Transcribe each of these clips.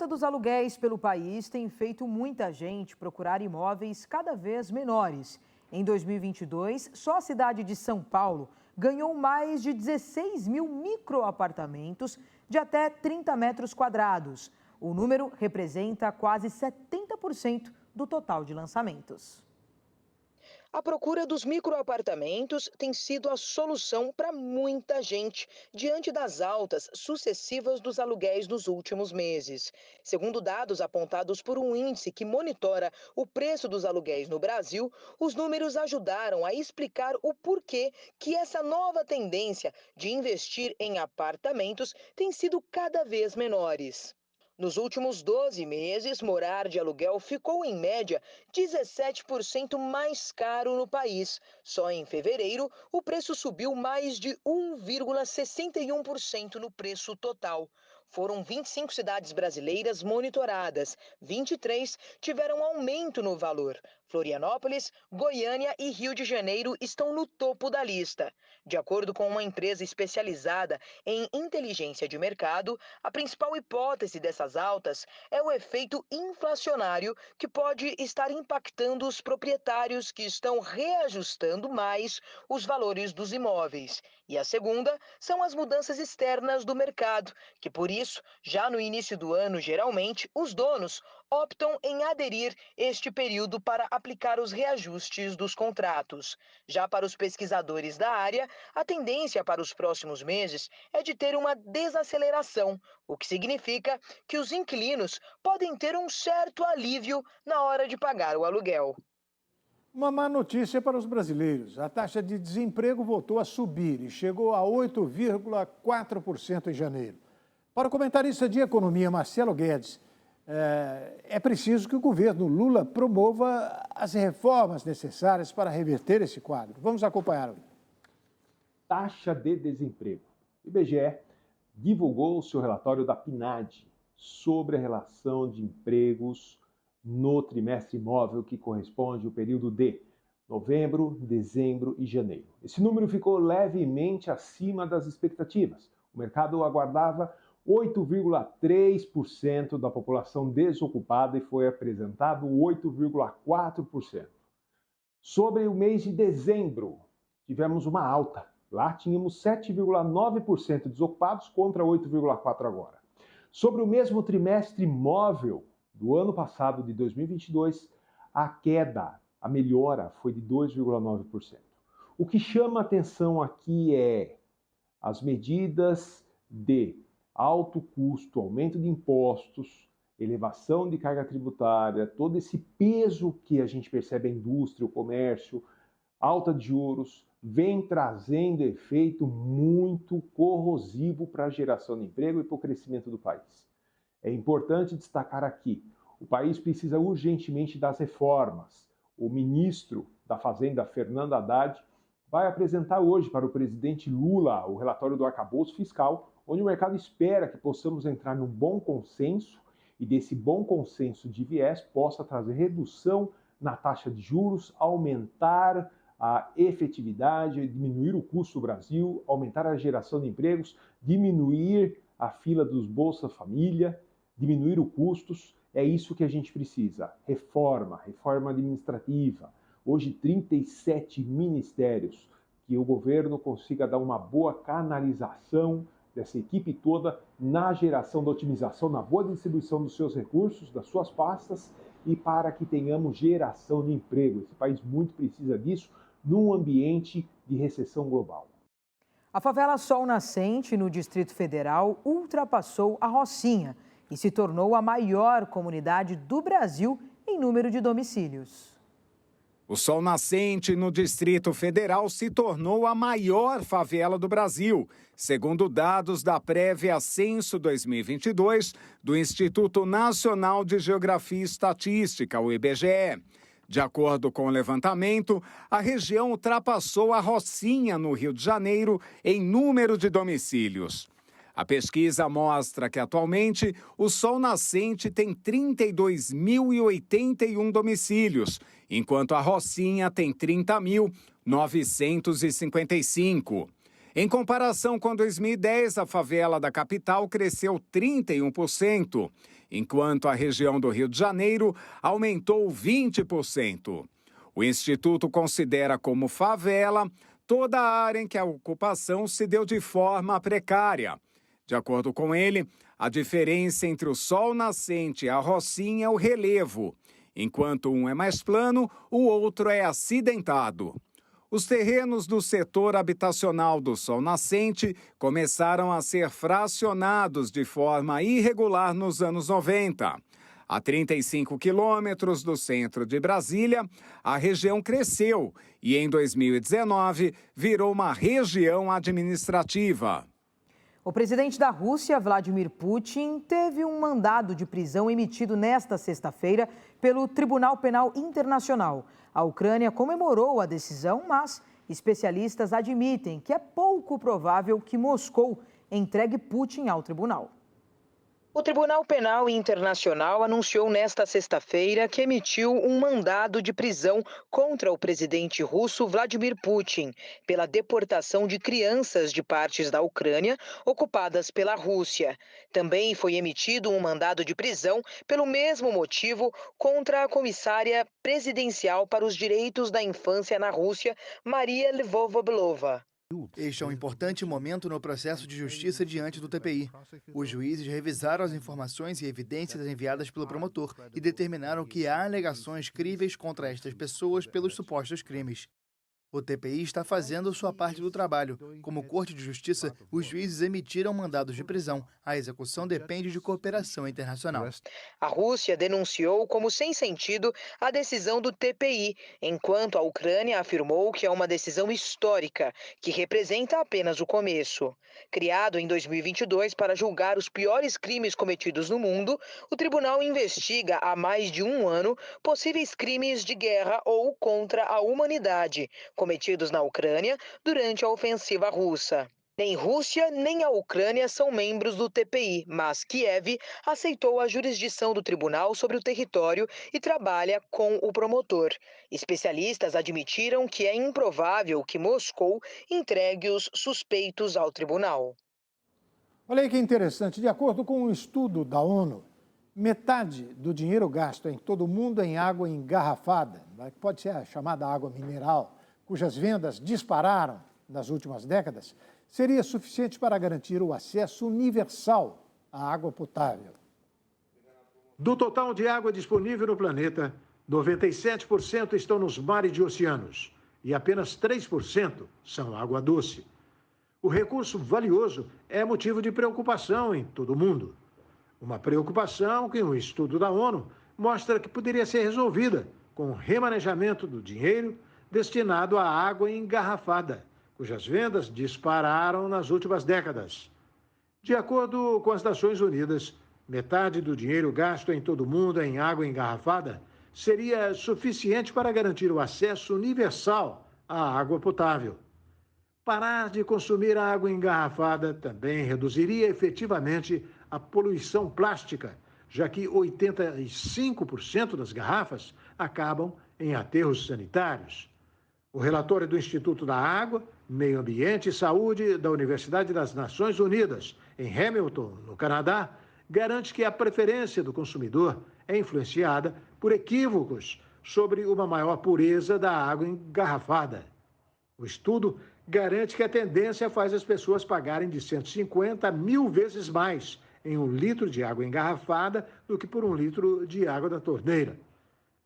alta dos aluguéis pelo país tem feito muita gente procurar imóveis cada vez menores. Em 2022, só a cidade de São Paulo ganhou mais de 16 mil microapartamentos de até 30 metros quadrados. O número representa quase 70% do total de lançamentos. A procura dos microapartamentos tem sido a solução para muita gente diante das altas sucessivas dos aluguéis nos últimos meses. Segundo dados apontados por um índice que monitora o preço dos aluguéis no Brasil, os números ajudaram a explicar o porquê que essa nova tendência de investir em apartamentos tem sido cada vez menores. Nos últimos 12 meses, morar de aluguel ficou, em média, 17% mais caro no país. Só em fevereiro, o preço subiu mais de 1,61% no preço total. Foram 25 cidades brasileiras monitoradas. 23 tiveram aumento no valor. Florianópolis, Goiânia e Rio de Janeiro estão no topo da lista. De acordo com uma empresa especializada em inteligência de mercado, a principal hipótese dessas altas é o efeito inflacionário que pode estar impactando os proprietários que estão reajustando mais os valores dos imóveis. E a segunda são as mudanças externas do mercado, que por isso, já no início do ano, geralmente, os donos optam em aderir este período para aplicar os reajustes dos contratos. Já para os pesquisadores da área, a tendência para os próximos meses é de ter uma desaceleração, o que significa que os inquilinos podem ter um certo alívio na hora de pagar o aluguel. Uma má notícia para os brasileiros. A taxa de desemprego voltou a subir e chegou a 8,4% em janeiro. Para o comentarista de economia, Marcelo Guedes, é preciso que o governo Lula promova as reformas necessárias para reverter esse quadro. Vamos acompanhar. Taxa de desemprego. O IBGE divulgou o seu relatório da PNAD sobre a relação de empregos no trimestre imóvel, que corresponde ao período de novembro, dezembro e janeiro. Esse número ficou levemente acima das expectativas. O mercado aguardava 8,3% da população desocupada e foi apresentado 8,4%. Sobre o mês de dezembro, tivemos uma alta. Lá tínhamos 7,9% desocupados contra 8,4% agora. Sobre o mesmo trimestre imóvel do ano passado, de 2022, a queda, a melhora foi de 2,9%. O que chama atenção aqui é as medidas de alto custo, aumento de impostos, elevação de carga tributária, todo esse peso que a gente percebe a indústria, o comércio, alta de juros, vem trazendo efeito muito corrosivo para a geração de emprego e para o crescimento do país. É importante destacar aqui, o país precisa urgentemente das reformas. O ministro da Fazenda, Fernando Haddad, vai apresentar hoje para o presidente Lula o relatório do arcabouço fiscal, onde o mercado espera que possamos entrar num bom consenso e desse bom consenso de viés possa trazer redução na taxa de juros, aumentar a efetividade, diminuir o custo do Brasil, aumentar a geração de empregos, diminuir a fila dos Bolsa Família, diminuir os custos. É isso que a gente precisa. Reforma administrativa. Hoje, 37 ministérios. Que o governo consiga dar uma boa canalização dessa equipe toda na geração da otimização, na boa distribuição dos seus recursos, das suas pastas e para que tenhamos geração de emprego. Esse país muito precisa disso num ambiente de recessão global. A favela Sol Nascente, no Distrito Federal, ultrapassou a Rocinha e se tornou a maior comunidade do Brasil em número de domicílios. O Sol Nascente, no Distrito Federal, se tornou a maior favela do Brasil, segundo dados da prévia Censo 2022 do Instituto Nacional de Geografia e Estatística, o IBGE. De acordo com o levantamento, a região ultrapassou a Rocinha, no Rio de Janeiro, em número de domicílios. A pesquisa mostra que, atualmente, o Sol Nascente tem 32.081 domicílios, enquanto a Rocinha tem 30.955. Em comparação com 2010, a favela da capital cresceu 31%, enquanto a região do Rio de Janeiro aumentou 20%. O Instituto considera como favela toda a área em que a ocupação se deu de forma precária. De acordo com ele, a diferença entre o sol nascente e a rocinha é o relevo. Enquanto um é mais plano, o outro é acidentado. Os terrenos do setor habitacional do Sol Nascente começaram a ser fracionados de forma irregular nos anos 90. A 35 quilômetros do centro de Brasília, a região cresceu e, em 2019, virou uma região administrativa. O presidente da Rússia, Vladimir Putin, teve um mandado de prisão emitido nesta sexta-feira pelo Tribunal Penal Internacional. A Ucrânia comemorou a decisão, mas especialistas admitem que é pouco provável que Moscou entregue Putin ao tribunal. O Tribunal Penal Internacional anunciou nesta sexta-feira que emitiu um mandado de prisão contra o presidente russo Vladimir Putin pela deportação de crianças de partes da Ucrânia ocupadas pela Rússia. Também foi emitido um mandado de prisão pelo mesmo motivo contra a comissária presidencial para os direitos da infância na Rússia, Maria Lvova-Belova. Este é um importante momento no processo de justiça diante do TPI. Os juízes revisaram as informações e evidências enviadas pelo promotor e determinaram que há alegações críveis contra estas pessoas pelos supostos crimes. O TPI está fazendo sua parte do trabalho. Como Corte de Justiça, os juízes emitiram mandados de prisão. A execução depende de cooperação internacional. A Rússia denunciou como sem sentido a decisão do TPI, enquanto a Ucrânia afirmou que é uma decisão histórica, que representa apenas o começo. Criado em 2022 para julgar os piores crimes cometidos no mundo, o tribunal investiga há mais de um ano possíveis crimes de guerra ou contra a humanidade cometidos na Ucrânia durante a ofensiva russa. Nem Rússia nem a Ucrânia são membros do TPI, mas Kiev aceitou a jurisdição do tribunal sobre o território e trabalha com o promotor. Especialistas admitiram que é improvável que Moscou entregue os suspeitos ao tribunal. Olha aí que interessante. De acordo com um estudo da ONU, metade do dinheiro gasto em todo o mundo em água engarrafada, que pode ser a chamada água mineral, cujas vendas dispararam nas últimas décadas, seria suficiente para garantir o acesso universal à água potável. Do total de água disponível no planeta, 97% estão nos mares e oceanos e apenas 3% são água doce. O recurso valioso é motivo de preocupação em todo o mundo. Uma preocupação que um estudo da ONU mostra que poderia ser resolvida com o remanejamento do dinheiro destinado à água engarrafada, cujas vendas dispararam nas últimas décadas. De acordo com as Nações Unidas, metade do dinheiro gasto em todo o mundo em água engarrafada seria suficiente para garantir o acesso universal à água potável. Parar de consumir a água engarrafada também reduziria efetivamente a poluição plástica, já que 85% das garrafas acabam em aterros sanitários. O relatório do Instituto da Água, Meio Ambiente e Saúde da Universidade das Nações Unidas, em Hamilton, no Canadá, garante que a preferência do consumidor é influenciada por equívocos sobre uma maior pureza da água engarrafada. O estudo garante que a tendência faz as pessoas pagarem de 150 a 1.000 vezes mais em 1 litro de água engarrafada do que por 1 litro de água da torneira.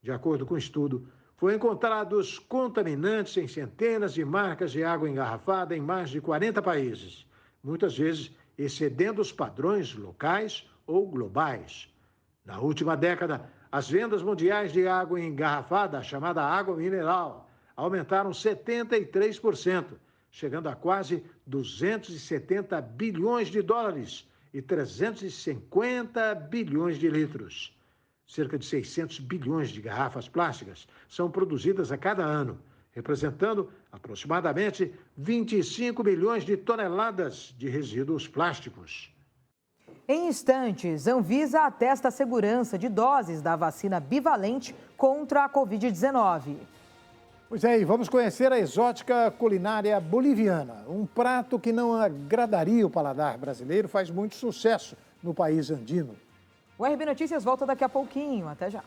De acordo com o estudo, foram encontrados contaminantes em centenas de marcas de água engarrafada em mais de 40 países, muitas vezes excedendo os padrões locais ou globais. Na última década, as vendas mundiais de água engarrafada, chamada água mineral, aumentaram 73%, chegando a quase 270 bilhões de dólares e 350 bilhões de litros. Cerca de 600 bilhões de garrafas plásticas são produzidas a cada ano, representando aproximadamente 25 milhões de toneladas de resíduos plásticos. Em instantes, Anvisa atesta a segurança de doses da vacina bivalente contra a Covid-19. Pois é, e vamos conhecer a exótica culinária boliviana. Um prato que não agradaria o paladar brasileiro faz muito sucesso no país andino. O RB Notícias volta daqui a pouquinho. Até já.